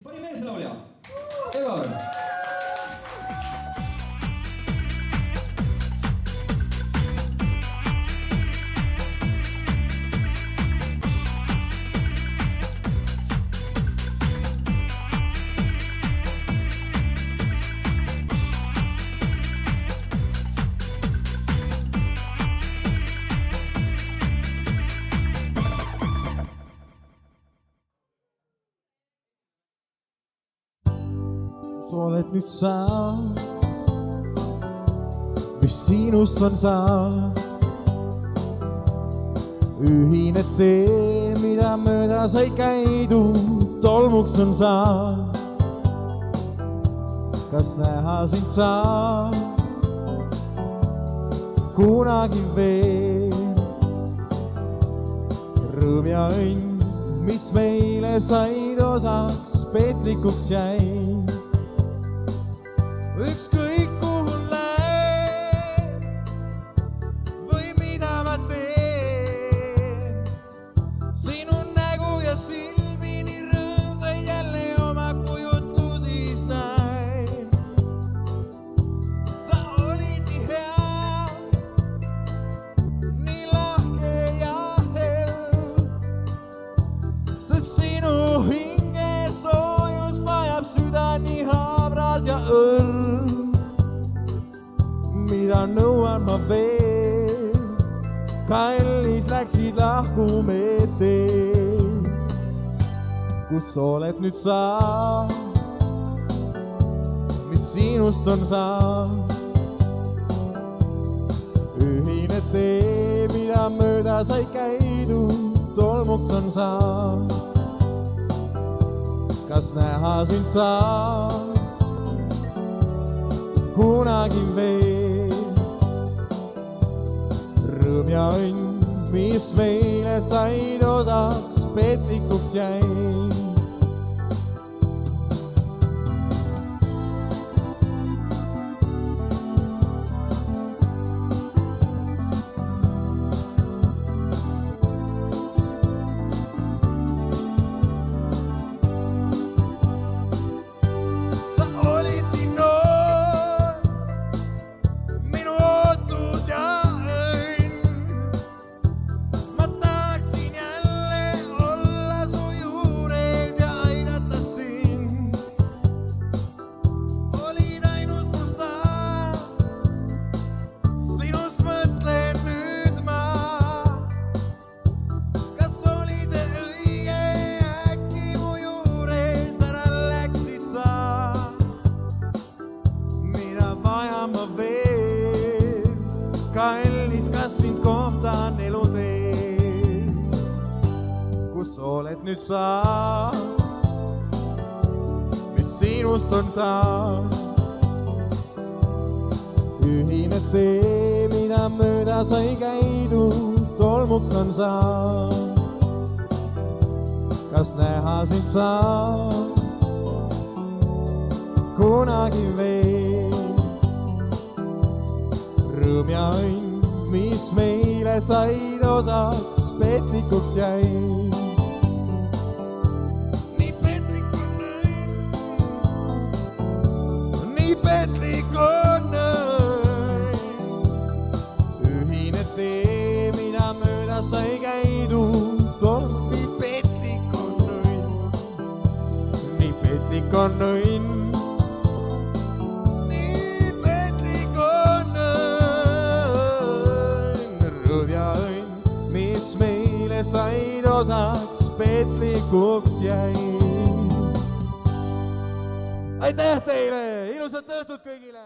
parim meeslaulja Evar. Sa oled nüüd sa, mis sinust on saa. Ühine tee, mida mööda sai käidud, tolmuks on saa. Kas näha sind saa kunagi veel? Rõõm ja õnn, mis meile said osaks, petlikuks jäi. Ükskõik kuhu lähen või mida ma teen, sinu nägu ja silmi nii rõõmsaid jälle oma kujutlusis näen. Sa olid nii hea, nii lahke ja hell, sest sinu hinge soojus vajab süda nii habras ja õrn. Mida nõuan ma veel, kallis läksid lahku me teel. Kus oled nüüd sa, mis sinust on saa? Ühine tee, mida mööda sai käidud, tolmuks on saa. Kas näha sind saa kunagi veel? Rõõm ja õnn, mis meile said osaks, petlikuks jäi. Kallis, kas sind kohtan eluteel? Kus oled nüüd sa, mis sinust on saa? Ühine tee, mida mööda sai käidud, tolmuks on saa. Kas näha sind saa kunagi veel? Rõõm ja õnn, mis meile said osaks, petlikuks jäi. Nii petlik on õnn, nii petlik on õnn. Ühine tee, mida mööda sai käidud, nii petlik on õnn, nii petlik on õnn. Said osaks, petlikuks jäi. Aitäh teile, ilusat õhtut kõigile!